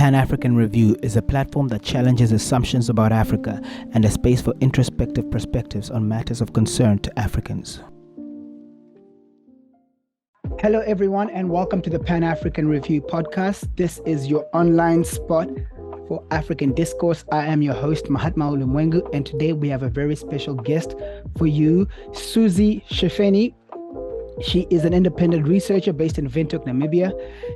Pan-African Review is a platform that challenges assumptions about Africa and a space for introspective perspectives on matters of concern to Africans. Hello, everyone, and welcome to the Pan-African Review podcast. This is your online spot for African discourse. I am your host, Mahatma, and today we have a very special guest for you, Suzie Shefeni. She is an independent researcher based in Windhoek, Namibia.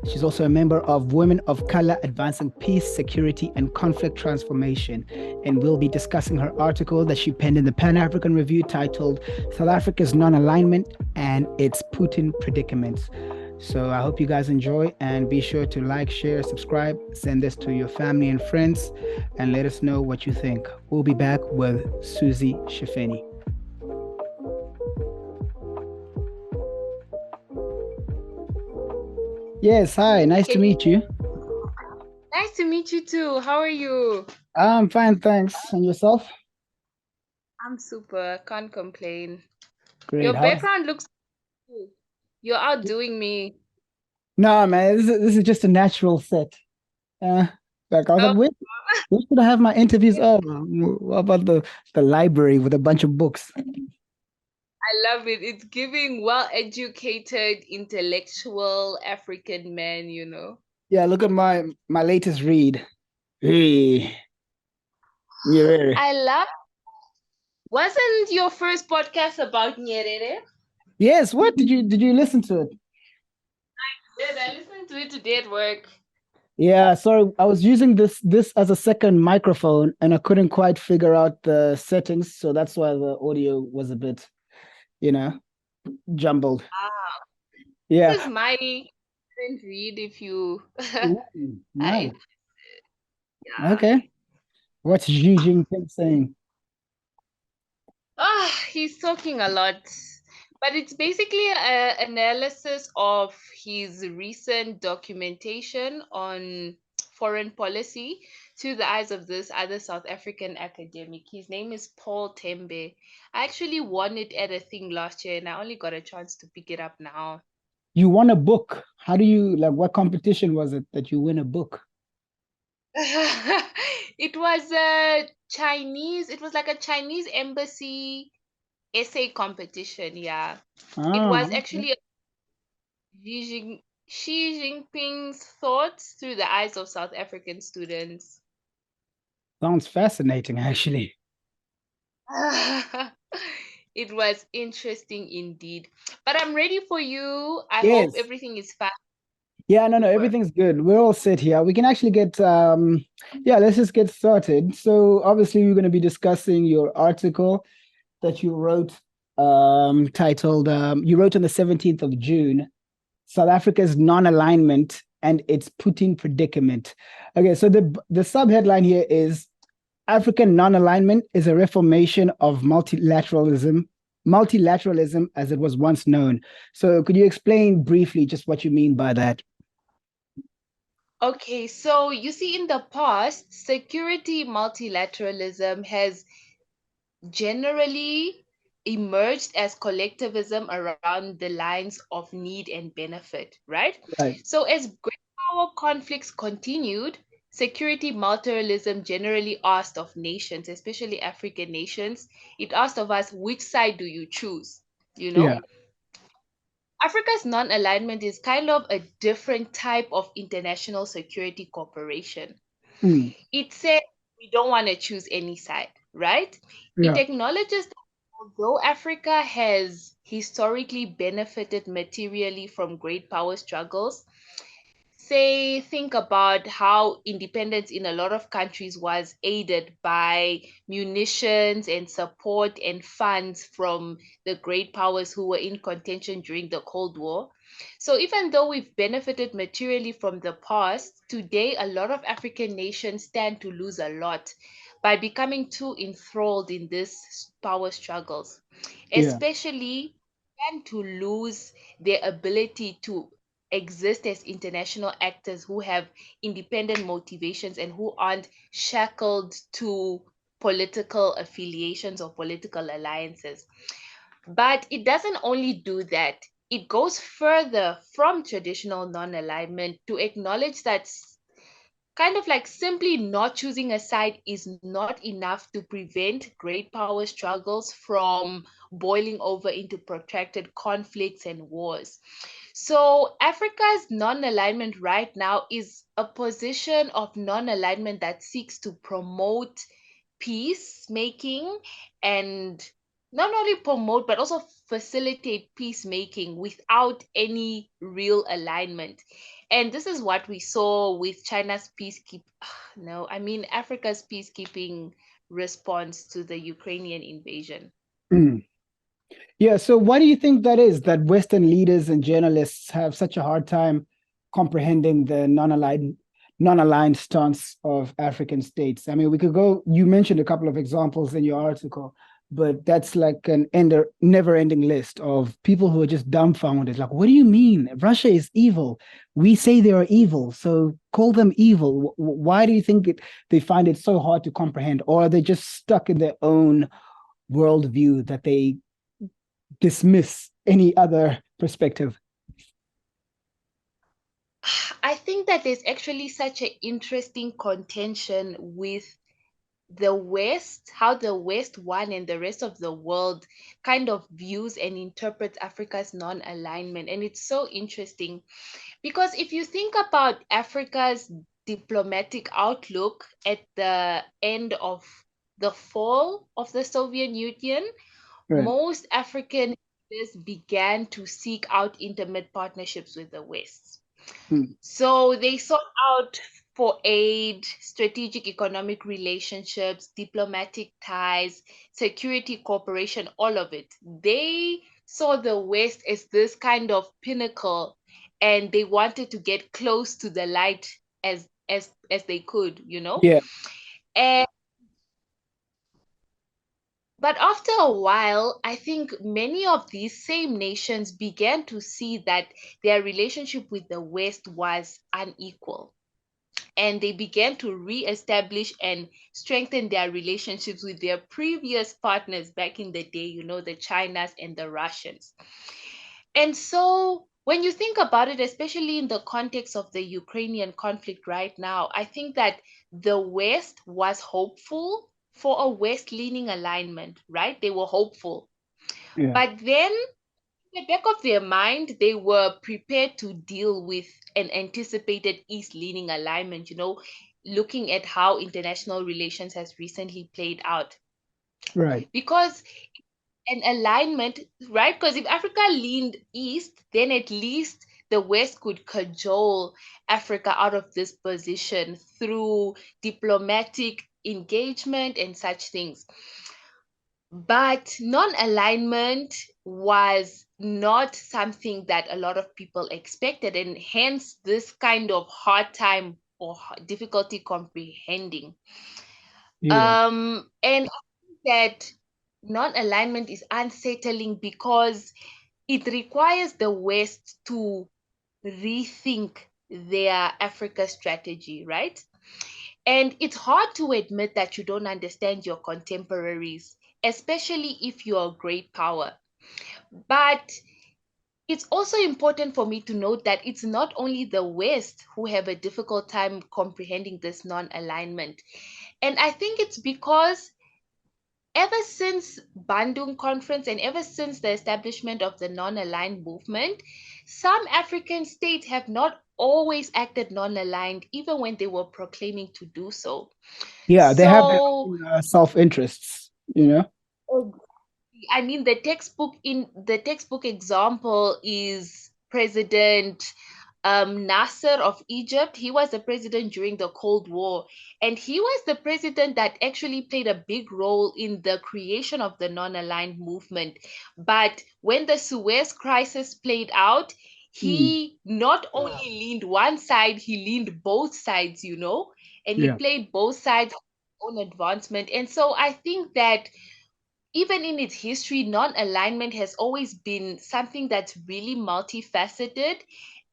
She's also a member of Women of Color Advancing Peace, Security, and Conflict Transformation. And we'll be discussing her article that she penned in the Pan-African Review titled South Africa's Nonalignment and Its Putin Predicaments. So I hope you guys enjoy, and be sure to like, share, subscribe, send this to your family and friends, and let us know what you think. We'll be back with Suzie Shefeni. Yes, hi, nice to meet you. Nice to meet you too. How are you? I'm fine, thanks. And yourself? I'm super. Can't complain. Great. Your background looks cool. You're outdoing me. No, man, this is just a natural set. Like I was like, where should I have my interviews? Oh, what about the library with a bunch of books? I love it. It's giving well-educated, intellectual African man, you know. Yeah, look at my latest read. Hey. Yeah. I love. Wasn't your first podcast about Nyerere? Yes. What did you listen to it? I did. I listened to it today at work. Yeah, sorry, I was using this as a second microphone and I couldn't quite figure out the settings, so that's why the audio was a bit, jumbled. Yeah. This is my read if you Ooh, nice. Okay. What's Xi Jinping saying? He's talking a lot, but it's basically an analysis of his recent documentation on foreign policy through the eyes of this other South African academic. His name is Paul Tembe. I actually won it at a thing last year and I only got a chance to pick it up now. You won a book. How do you, what competition was it that you win a book? It was like a Chinese embassy essay competition. Yeah. It was actually Xi Jinping's thoughts through the eyes of South African students. Sounds fascinating, actually. It was interesting indeed. But I'm ready for you. I hope everything is fine. Yeah, no, everything's good. We're all set here. We can actually get, let's just get started. So obviously we're going to be discussing your article that you wrote, titled, you wrote on the 17th of June, South Africa's Non-Alignment and Its Putin Predicament. Okay, so the subheadline here is African non-alignment is a reformation of multilateralism as it was once known. So could you explain briefly just what you mean by that? Okay, so you see, in the past, security multilateralism has generally emerged as collectivism around the lines of need and benefit, right? So as great power conflicts continued, security multilateralism generally asked of nations, especially African nations, it asked of us, which side do you choose? You know? Yeah. Africa's non-alignment is kind of a different type of international security cooperation. It says we don't want to choose any side, right? Yeah. It acknowledges that although Africa has historically benefited materially from great power struggles, think about how independence in a lot of countries was aided by munitions and support and funds from the great powers who were in contention during the Cold War. So even though we've benefited materially from the past, today a lot of African nations stand to lose a lot by becoming too enthralled in these power struggles, especially stand to lose their ability to exist as international actors who have independent motivations and who aren't shackled to political affiliations or political alliances. But it doesn't only do that. It goes further from traditional non-alignment to acknowledge that kind of like simply not choosing a side is not enough to prevent great power struggles from boiling over into protracted conflicts and wars. So, Africa's non alignment right now is a position of non alignment that seeks to promote peacemaking and not only promote but also facilitate peacemaking without any real alignment. And this is what we saw with China's peacekeeping. No, I mean Africa's peacekeeping response to the Ukrainian invasion. Mm. Yeah, so why do you think that is, that Western leaders and journalists have such a hard time comprehending the non-aligned stance of African states? I mean, we could go, you mentioned a couple of examples in your article, but that's like an never-ending list of people who are just dumbfounded. Like, what do you mean? Russia is evil. We say they are evil, so call them evil. Why do you think they find it so hard to comprehend? Or are they just stuck in their own worldview that they dismiss any other perspective? I think that there's actually such an interesting contention with the West, how the West one and the rest of the world kind of views and interprets Africa's non alignment. And it's so interesting because if you think about Africa's diplomatic outlook at the end of the fall of the Soviet Union, Right. most African leaders began to seek out intimate partnerships with the West. Mm. So they sought out for aid, strategic economic relationships, diplomatic ties, security cooperation, all of it. They saw the West as this kind of pinnacle and they wanted to get close to the light as they could, you know? Yeah. And but after a while, I think many of these same nations began to see that their relationship with the West was unequal. And they began to re-establish and strengthen their relationships with their previous partners back in the day, you know, the Chinas and the Russians. And so when you think about it, especially in the context of the Ukrainian conflict right now, I think that the West was hopeful for a West leaning alignment, right? They were hopeful. Yeah. But then in the back of their mind, they were prepared to deal with an anticipated East leaning alignment, you know, looking at how international relations has recently played out. Right. Because an alignment, right? Because if Africa leaned East, then at least the West could cajole Africa out of this position through diplomatic engagement and such things. But non-alignment was not something that a lot of people expected, and hence this kind of hard time or difficulty comprehending. Yeah. And I think that non-alignment is unsettling because it requires the West to rethink their Africa strategy, right? And it's hard to admit that you don't understand your contemporaries, especially if you're a great power. But it's also important for me to note that it's not only the West who have a difficult time comprehending this non alignment. And I think it's because ever since Bandung Conference and ever since the establishment of the non-aligned movement, some African states have not always acted non-aligned, even when they were proclaiming to do so. Yeah. They have their So, own self-interests, you know? I mean, the textbook example is President Nasser of Egypt. He was the president during the Cold War, and he was the president that actually played a big role in the creation of the non-aligned movement. But when the Suez crisis played out, Mm. he not only leaned one side, he leaned both sides, you know, and he Yeah. played both sides of his own advancement. And so I think that even in its history, non alignment has always been something that's really multifaceted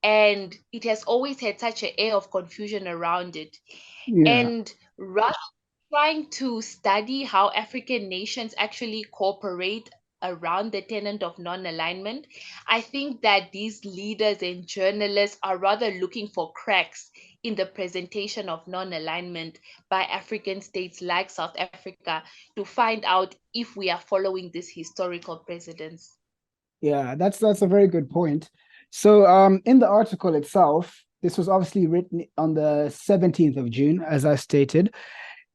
and it has always had such an air of confusion around it. Yeah. And Russia trying to study how African nations actually cooperate around the tenet of non-alignment. I think that these leaders and journalists are rather looking for cracks in the presentation of non-alignment by African states like South Africa to find out if we are following this historical precedence. Yeah, that's a very good point. So, in the article itself, this was obviously written on the 17th of June, as I stated.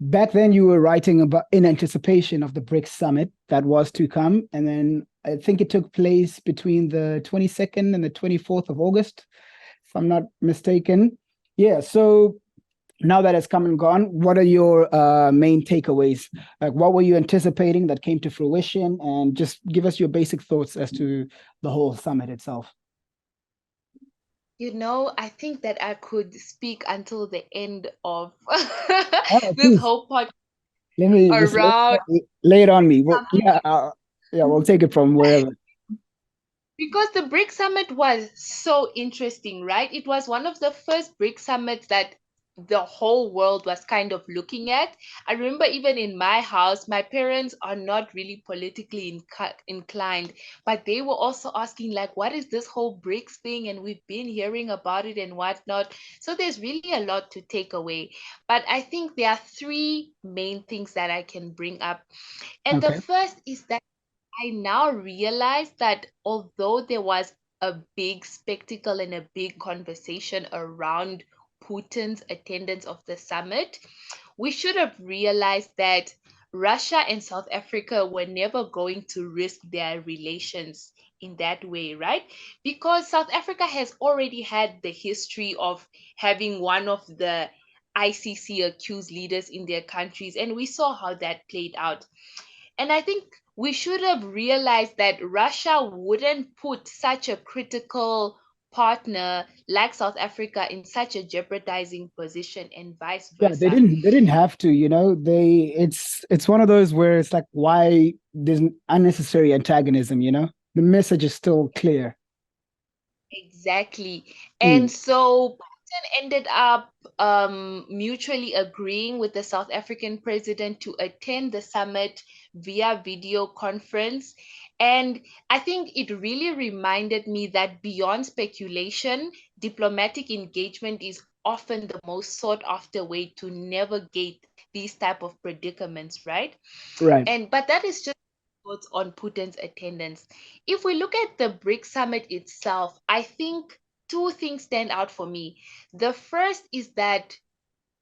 Back then, you were writing about in anticipation of the BRICS summit that was to come, and then I think it took place between the 22nd and the 24th of August, if I'm not mistaken. Yeah, so now that it's come and gone, what are your main takeaways? Like, what were you anticipating that came to fruition? And just give us your basic thoughts as to the whole summit itself. You know, I think that I could speak until the end of Oh, this please, whole podcast let me just around lay it on me. Well, yeah, yeah, we'll take it from wherever. because the BRICS summit was so interesting, right? It was one of the first BRICS summits that the whole world was kind of looking at. I remember even in my house, my parents are not really politically inclined, but they were also asking, like, what is this whole BRICS thing? And we've been hearing about it and whatnot. So there's really a lot to take away. But I think there are three main things that I can bring up. And the Okay. first is that I now realize that although there was a big spectacle and a big conversation around Putin's attendance of the summit, we should have realized that Russia and South Africa were never going to risk their relations in that way, right? Because South Africa has already had the history of having one of the ICC accused leaders in their countries, and we saw how that played out. And I think we should have realized that Russia wouldn't put such a critical partner like South Africa in such a jeopardizing position and vice Yeah, they versa. didn't have to, it's one of those where it's like why there's unnecessary antagonism, The message is still clear. Exactly. Mm, And so Putin ended up mutually agreeing with the South African president to attend the summit via video conference. And I think it really reminded me that beyond speculation, diplomatic engagement is often the most sought after way to navigate these type of predicaments, right? right. And but that is just thoughts on Putin's attendance. If we look at the BRICS summit itself, I think two things stand out for me. The first is that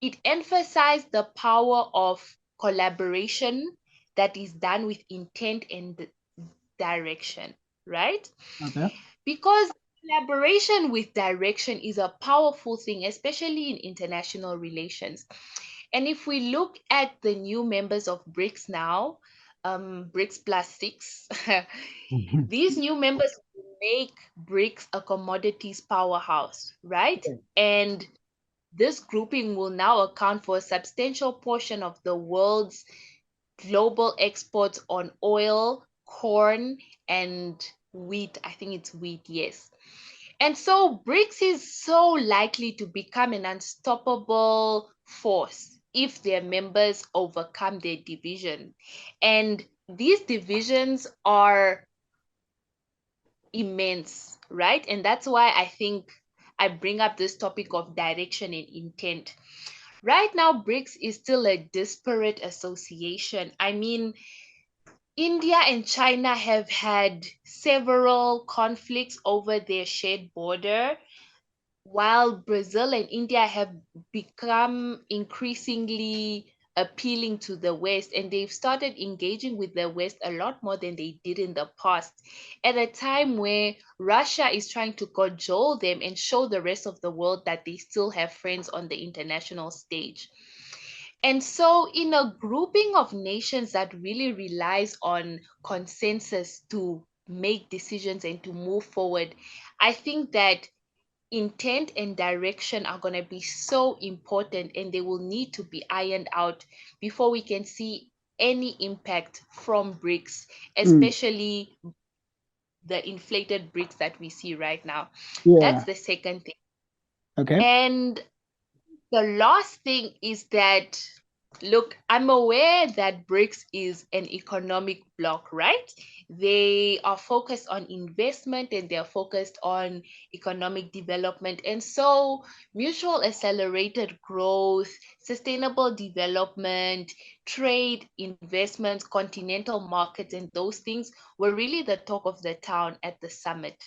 it emphasized the power of collaboration that is done with intent and direction, right? Okay. Because collaboration with direction is a powerful thing, especially in international relations. And if we look at the new members of BRICS now, BRICS plus six, Mhm. these new members make BRICS a commodities powerhouse, right? Okay. And this grouping will now account for a substantial portion of the world's global exports on oil, corn, and wheat. I think it's wheat, yes. And so BRICS is so likely to become an unstoppable force if their members overcome their division. And these divisions are immense, right? And that's why I think I bring up this topic of direction and intent. Right now, BRICS is still a disparate association. I mean, India and China have had several conflicts over their shared border, while Brazil and India have become increasingly appealing to the West, and they've started engaging with the West a lot more than they did in the past, at a time where Russia is trying to cajole them and show the rest of the world that they still have friends on the international stage. And so, in a grouping of nations that really relies on consensus to make decisions and to move forward, I think that intent and direction are going to be so important, and they will need to be ironed out before we can see any impact from BRICS, Mm, especially the inflated BRICS that we see right now. That's yeah. the second thing. Okay. And the last thing is that Look, I'm aware that BRICS is an economic bloc, right? They are focused on investment and they're focused on economic development. And so, mutual accelerated growth, sustainable development, trade, investments, continental markets, and those things were really the talk of the town at the summit,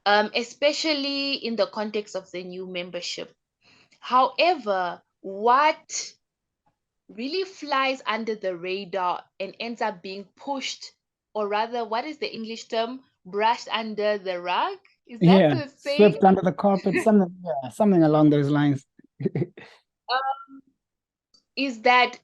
especially in the context of the new membership. However, what really flies under the radar and ends up being pushed, or rather, what is the English term? Brushed under the rug? Is that Yeah, the saying? swept under the carpet, something along those lines. Is that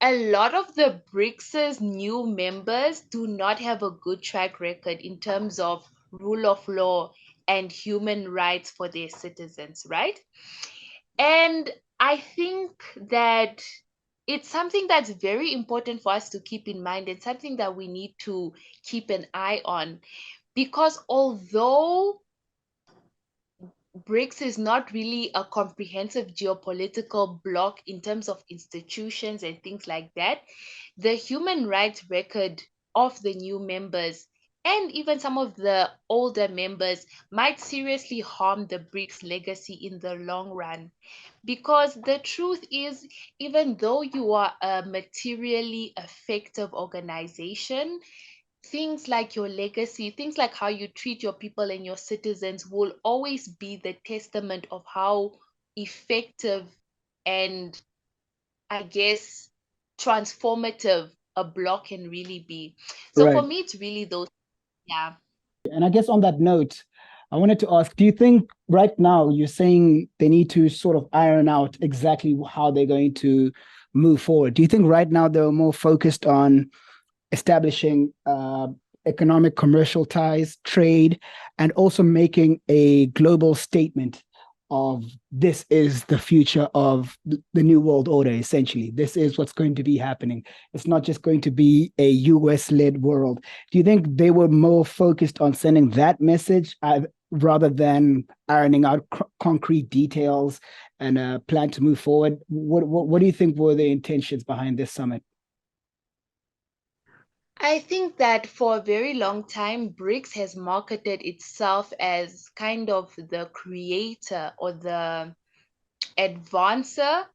a lot of the BRICS's new members do not have a good track record in terms of rule of law and human rights for their citizens, right? And I think that it's something that's very important for us to keep in mind and something that we need to keep an eye on. Because although BRICS is not really a comprehensive geopolitical bloc in terms of institutions and things like that, the human rights record of the new members and even some of the older members might seriously harm the BRICS legacy in the long run. Because the truth is, even though you are a materially effective organization, things like your legacy, things like how you treat your people and your citizens will always be the testament of how effective and, I guess, transformative a block can really be. So for Right. me, it's really those, yeah. And I guess on that note, I wanted to ask, do you think right now you're saying they need to sort of iron out exactly how they're going to move forward? Do you think right now they're more focused on establishing economic commercial ties, trade, and also making a global statement of this is the future of the new world order, essentially. This is what's going to be happening. It's not just going to be a US led world. Do you think they were more focused on sending that message rather than ironing out concrete details and a plan to move forward? What do you think were the intentions behind this summit? I think that for a very long time, BRICS has marketed itself as kind of the creator or the advancer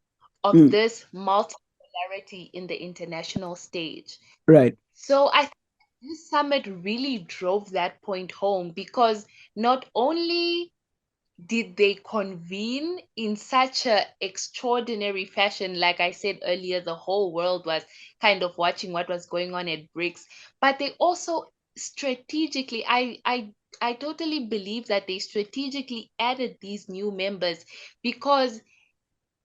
of Mm, this multipolarity in the international stage. right. So I think this summit really drove that point home because not only did they convene in such a extraordinary fashion, like I said earlier, the whole world was kind of watching what was going on at BRICS, but they also strategically, I totally believe that they strategically added these new members because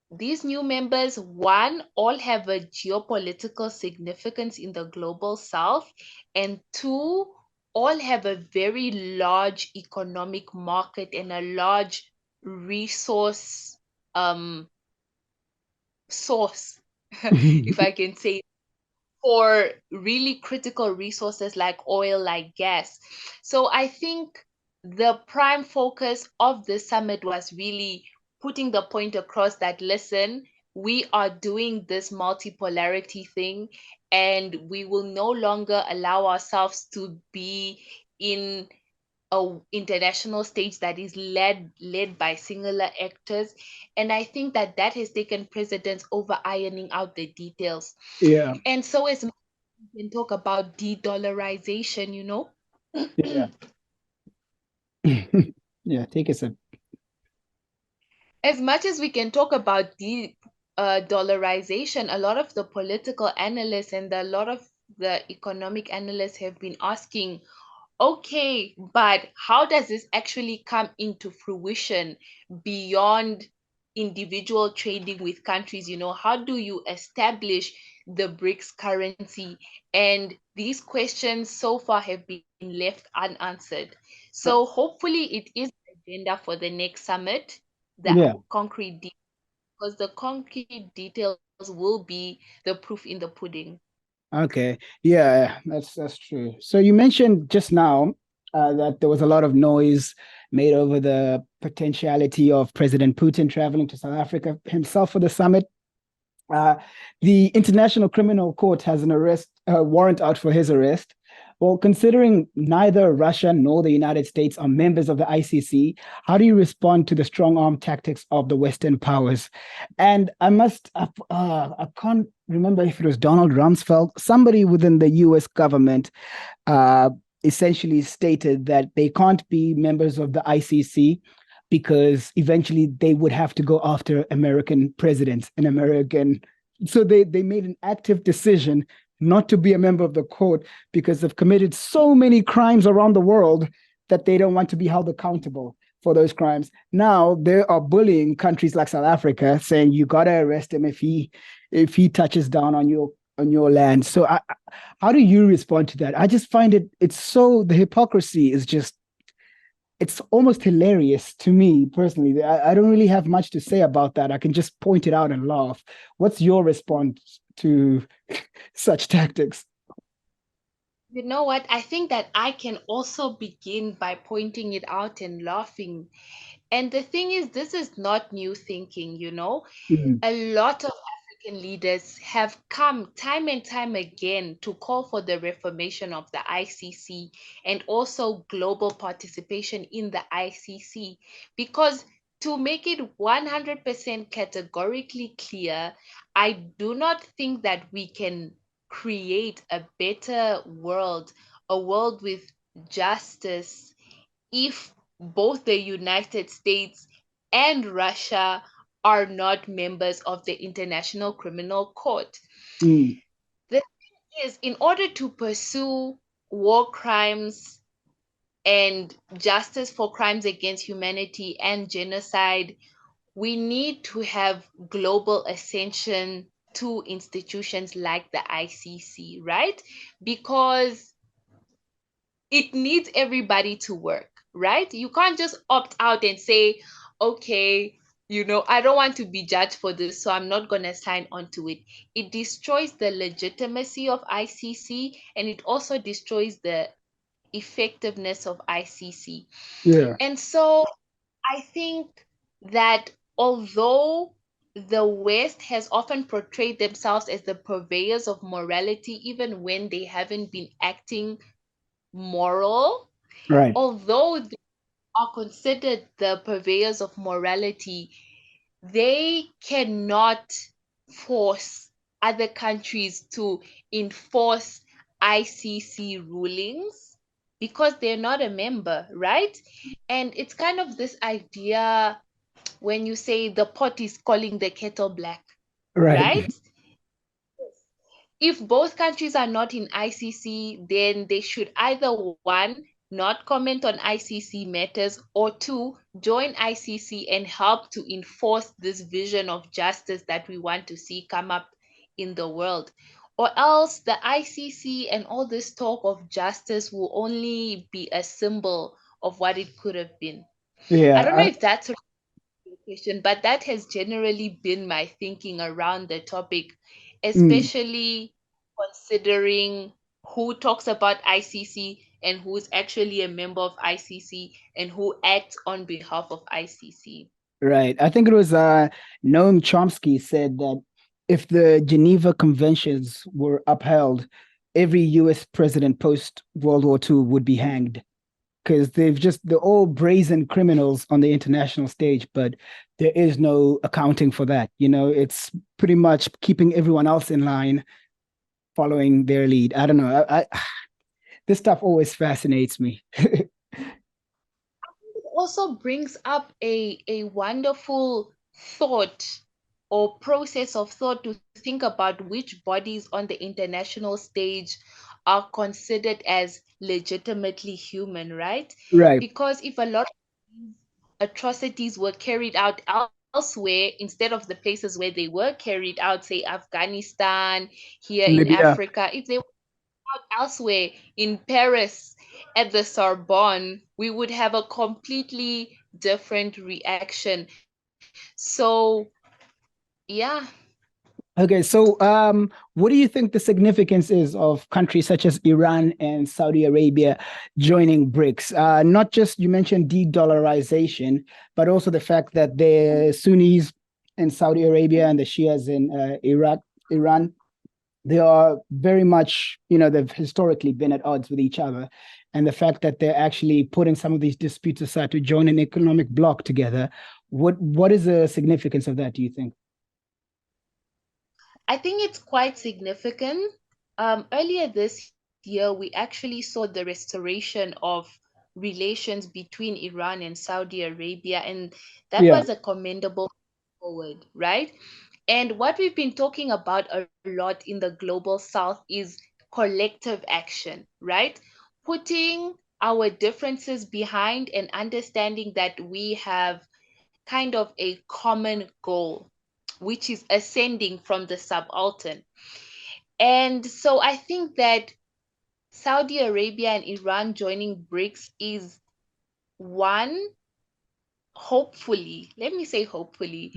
these new members, one, all have a geopolitical significance in the global south, and two, all have a very large economic market and a large resource source, if I can say, for really critical resources like oil, like gas. So I think the prime focus of the summit was really putting the point across that, listen, we are doing this multipolarity thing and we will no longer allow ourselves to be in a international stage that is led by singular actors. And I think that that has taken precedence over ironing out the details. Yeah. And so as much as we can talk about de-dollarization, Yeah. Yeah. Take a sip. as much as we can talk about de-dollarization, a lot of the political analysts and a lot of the economic analysts have been asking, okay, but how does this actually come into fruition beyond individual trading with countries? How do you establish the BRICS currency? And these questions so far have been left unanswered. So hopefully it is the agenda for the next summit, the Yeah. concrete details, because the concrete details will be the proof in the pudding. Okay. Yeah, that's true. So you mentioned just now that there was a lot of noise made over the potentiality of President Putin traveling to South Africa himself for the summit. Uh, the International Criminal Court has an arrest warrant out for his arrest. Well, considering neither Russia nor the United States are members of the ICC, how do you respond to the strong arm tactics of the Western powers? And I can't remember if it was Donald Rumsfeld, somebody within the US government uh, essentially stated that they can't be members of the ICC because eventually they would have to go after American presidents and American. So they made an active decision not to be a member of the court because they've committed so many crimes around the world that they don't want to be held accountable for those crimes. Now they are bullying countries like South Africa, saying you gotta arrest him if he touches down on your land. So how do you respond to that? I just find it's so the hypocrisy is just it's almost hilarious to me personally. I don't really have much to say about that. I can just point it out and laugh. What's your response to such tactics? You know what? I think that I can also begin by pointing it out and laughing. And the thing is, this is not new thinking, you know? Mm, A lot of African leaders have come time and time again to call for the reformation of the ICC and also global participation in the ICC. Because to make it 100% categorically clear, I do not think that we can create a better world, a world with justice, if both the United States and Russia are not members of the International Criminal Court. mm, The thing is, in order to pursue war crimes and justice for crimes against humanity and genocide, we need to have global ascension to institutions like the ICC, right? Because it needs everybody to work, right? You can't just opt out and say, okay, I don't want to be judged for this, so I'm not going to sign on to it. It destroys the legitimacy of ICC, and it also destroys the effectiveness of ICC. yeah, And so I think that although the West has often portrayed themselves as the purveyors of morality, even when they haven't been acting moral, right. although they are considered the purveyors of morality, they cannot force other countries to enforce ICC rulings because they're not a member, right? And it's kind of this idea when you say the pot is calling the kettle black, Right. right? If both countries are not in ICC, then they should either one, not comment on ICC matters, or two, join ICC and help to enforce this vision of justice that we want to see come up in the world. Or else the ICC and all this talk of justice will only be a symbol of what it could have been. I don't know Yeah. if that's a question, but that has generally been my thinking around the topic, Mm, especially considering who talks about ICC and who's actually a member of ICC and who acts on behalf of ICC. right. I think it was Noam Chomsky said that if the Geneva Conventions were upheld, every US president post World War II would be hanged because they're all brazen criminals on the international stage, but there is no accounting for that. It's pretty much keeping everyone else in line, following their lead. I don't know. This stuff always fascinates me. It also brings up a wonderful thought or process of thought to think about which bodies on the international stage are considered as legitimately human, right? Right. Because if a lot of atrocities were carried out elsewhere instead of the places where they were carried out, say Afghanistan, here in Libya. Africa, if they elsewhere in Paris at the Sorbonne, we would have a completely different reaction. So, yeah. Okay, so what do you think the significance is of countries such as Iran and Saudi Arabia joining BRICS? Not just you mentioned de-dollarization, but also the fact that they're Sunnis, in Saudi Arabia and the Shias in Iraq, Iran, they are very much, they've historically been at odds with each other. And the fact that they're actually putting some of these disputes aside to join an economic bloc together, what is the significance of that, do you think? I think it's quite significant. Earlier this year, we actually saw the restoration of relations between Iran and Saudi Arabia, and that Yeah, was a commendable forward, right? And what we've been talking about a lot in the global south is collective action, right? Putting our differences behind and understanding that we have kind of a common goal, which is ascending from the subaltern. And so I think that Saudi Arabia and Iran joining BRICS is one, hopefully, let me say hopefully,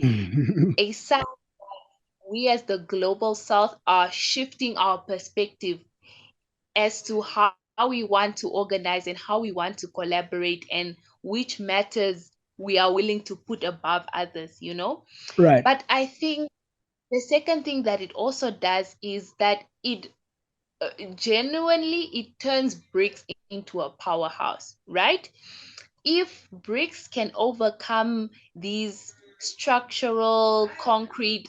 a sign we as the global south are shifting our perspective as to how we want to organize and how we want to collaborate and which matters we are willing to put above others, you know? right. But I think the second thing that it also does is that it genuinely it turns BRICS into a powerhouse, right? If BRICS can overcome these structural, concrete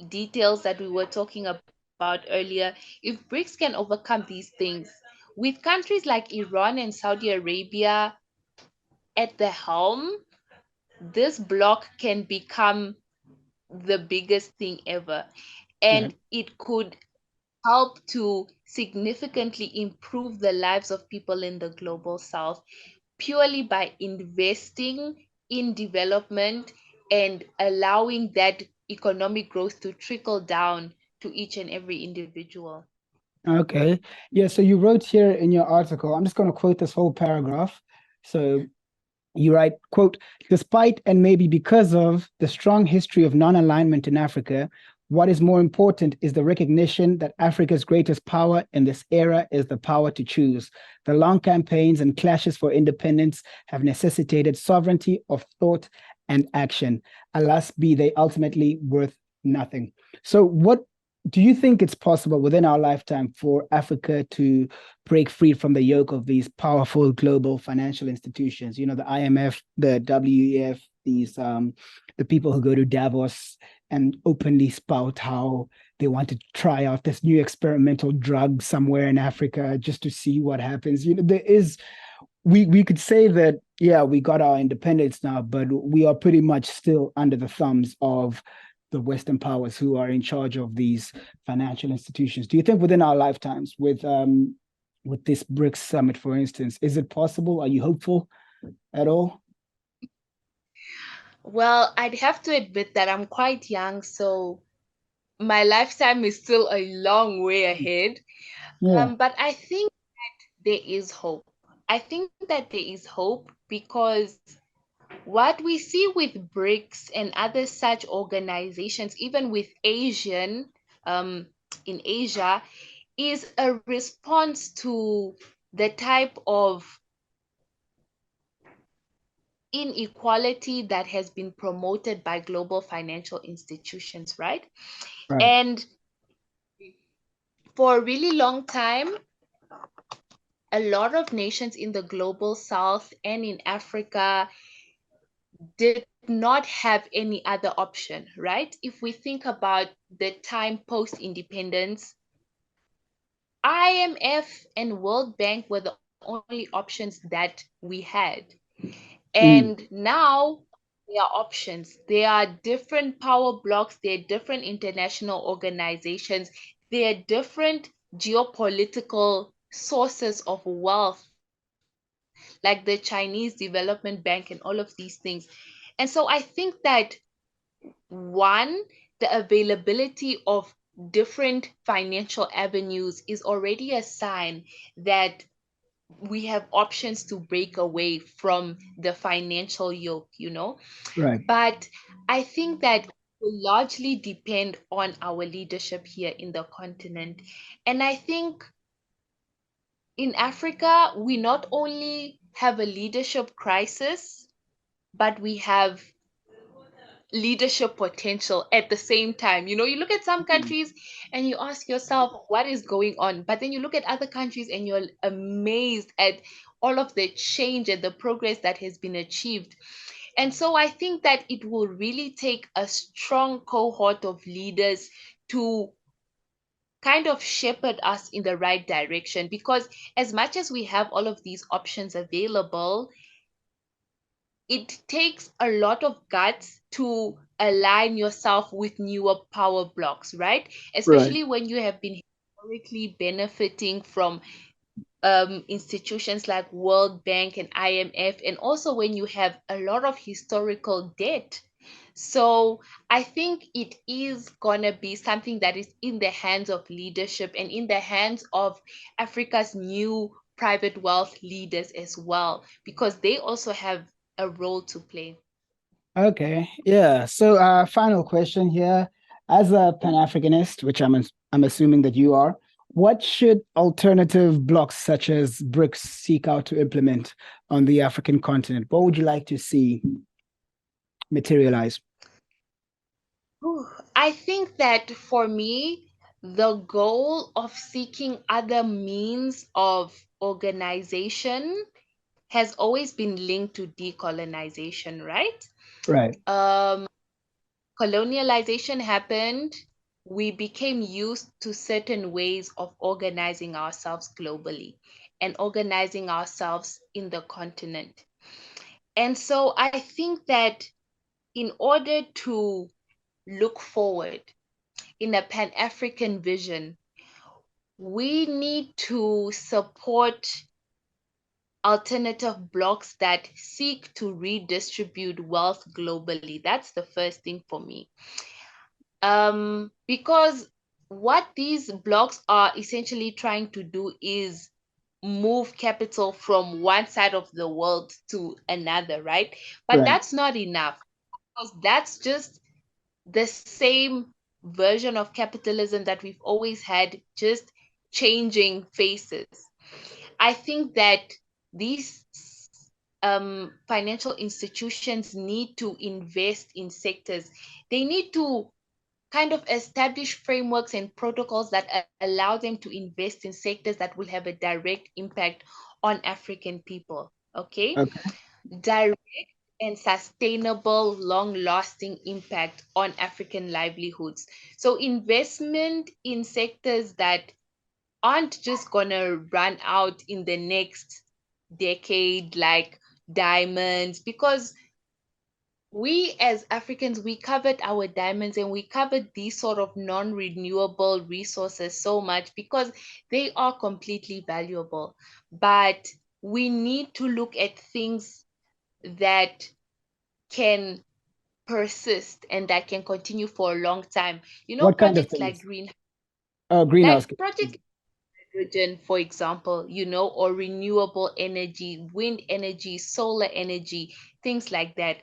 details that we were talking about earlier, if BRICS can overcome these things, with countries like Iran and Saudi Arabia at the helm, this bloc can become the biggest thing ever. Right. And it could help to significantly improve the lives of people in the global south purely by investing in development and allowing that economic growth to trickle down to each and every individual. Okay. Yeah, so you wrote here in your article, I'm just going to quote this whole paragraph. So you write, quote, despite and maybe because of the strong history of non-alignment in Africa, what is more important is the recognition that Africa's greatest power in this era is the power to choose. The long campaigns and clashes for independence have necessitated sovereignty of thought and action. Alas, be they ultimately worth nothing. So, what do you think it's possible within our lifetime for Africa to break free from the yoke of these powerful global financial institutions? The IMF, the WEF, these the people who go to Davos and openly spout how they want to try out this new experimental drug somewhere in Africa just to see what happens. There is we could say that, yeah, we got our independence now, but we are pretty much still under the thumbs of the Western powers who are in charge of these financial institutions. Do you think within our lifetimes, with this BRICS summit, for instance, is it possible? Are you hopeful at all? Well, I'd have to admit that I'm quite young, so my lifetime is still a long way ahead. Yeah, But I think there is hope. I think that there is hope because what we see with BRICS and other such organizations, even with in Asia, is a response to the type of inequality that has been promoted by global financial institutions, right? right. And for a really long time, a lot of nations in the global south and in Africa did not have any other option, right? If we think about the time post independence, IMF and World Bank were the only options that we had. And Mm, now there are options. There are different power blocks, there are different international organizations, there are different geopolitical sources of wealth, like the Chinese Development Bank and all of these things. And so I think that one, the availability of different financial avenues is already a sign that we have options to break away from the financial yoke, you know. right. But I think that will largely depend on our leadership here in the continent. And I think in Africa, we not only have a leadership crisis, but we have leadership potential at the same time. You look at some countries and you ask yourself, what is going on? But then you look at other countries and you're amazed at all of the change and the progress that has been achieved. And so I think that it will really take a strong cohort of leaders to kind of shepherd us in the right direction, because as much as we have all of these options available, it takes a lot of guts to align yourself with newer power blocks, right? Right. Especially when you have been historically benefiting from institutions like World Bank and IMF, and also when you have a lot of historical debt. So I think it is going to be something that is in the hands of leadership and in the hands of Africa's new private wealth leaders as well, because they also have a role to play. Okay. Yeah. So, final question here. As a Pan-Africanist, which I'm assuming that you are, what should alternative blocs such as BRICS seek out to implement on the African continent? What would you like to see materialize? Whew. I think that for me, the goal of seeking other means of organization has always been linked to decolonization, right? Right. Um, Colonialization happened. We became used to certain ways of organizing ourselves globally and organizing ourselves in the continent. And so I think that in order to look forward in a Pan African vision, we need to support alternative blocks that seek to redistribute wealth globally. That's the first thing for me. Because what these blocks are essentially trying to do is move capital from one side of the world to another, right? But Right. that's not enough, because that's just the same version of capitalism that we've always had, just changing faces. I think that these financial institutions need to invest in sectors. They need to kind of establish frameworks and protocols that allow them to invest in sectors that will have a direct impact on African people. Okay? Okay. Direct and sustainable, long lasting impact on African livelihoods. So, investment in sectors that aren't just going to run out in the next decade, like diamonds, because we as Africans, we covered our diamonds and we covered these sort of non-renewable resources so much because they are completely valuable. But we need to look at things that can persist and that can continue for a long time. What kind of Projects like things? Greenhouse. project hydrogen, for example, or renewable energy, wind energy, solar energy, things like that.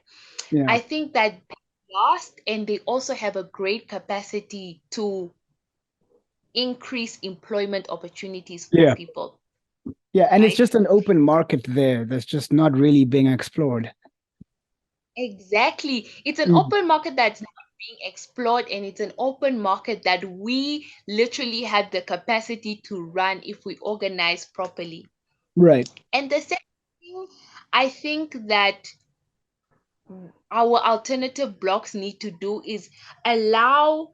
Yeah. I think that they last and they also have a great capacity to increase employment opportunities for Yeah. people, Yeah. And it's right? just an open market there that's just not really being explored. Exactly. It's an Mm. open market that's not being explored, and it's an open market that we literally have the capacity to run if we organize properly. Right. And the second thing, I think that our alternative blocks need to do is allow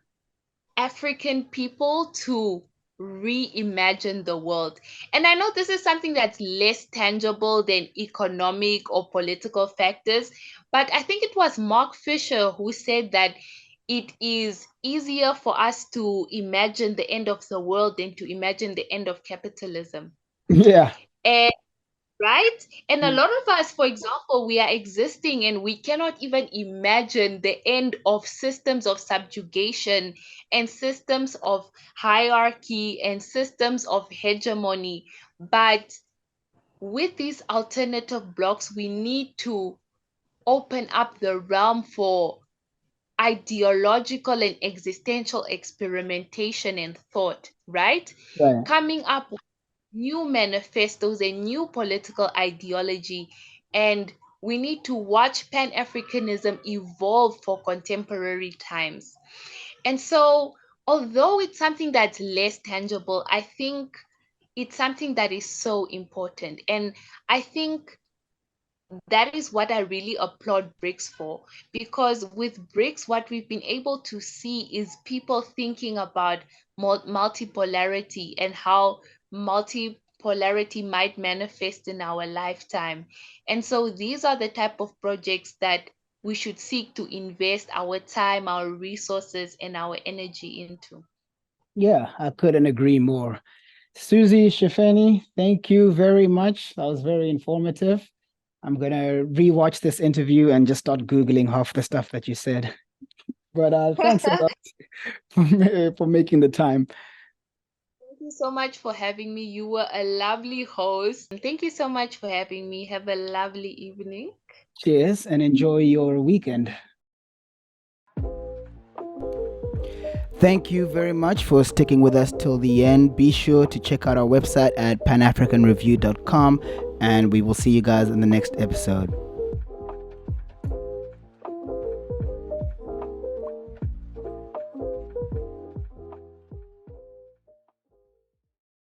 African people to reimagine the world. And I know this is something that's less tangible than economic or political factors, but I think it was Mark Fisher who said that it is easier for us to imagine the end of the world than to imagine the end of capitalism. Yeah. And right? And a lot of us, for example, we are existing and we cannot even imagine the end of systems of subjugation and systems of hierarchy and systems of hegemony. But with these alternative blocks, we need to open up the realm for ideological and existential experimentation and thought, right? Right. Coming up new manifestos and new political ideology and We need to watch Pan-Africanism evolve for contemporary times. And so, although it's something that's less tangible, I think it's something that is so important. And I think that is what I really applaud BRICS for, because with BRICS, what we've been able to see is people thinking about multipolarity and how multipolarity might manifest in our lifetime. And so these are the type of projects that we should seek to invest our time, our resources, and our energy into. Yeah, I couldn't agree more. Suzie Shefeni, thank you very much. That was very informative. I'm gonna rewatch this interview and just start Googling half the stuff that you said. But thanks a lot for making the time. Thank you so much for having me. You were a lovely host. And thank you so much for having me. Have a lovely evening. Cheers and enjoy your weekend. Thank you very much for sticking with us till the end. Be sure to check out our website at panafricanreview.com, and we will see you guys in the next episode.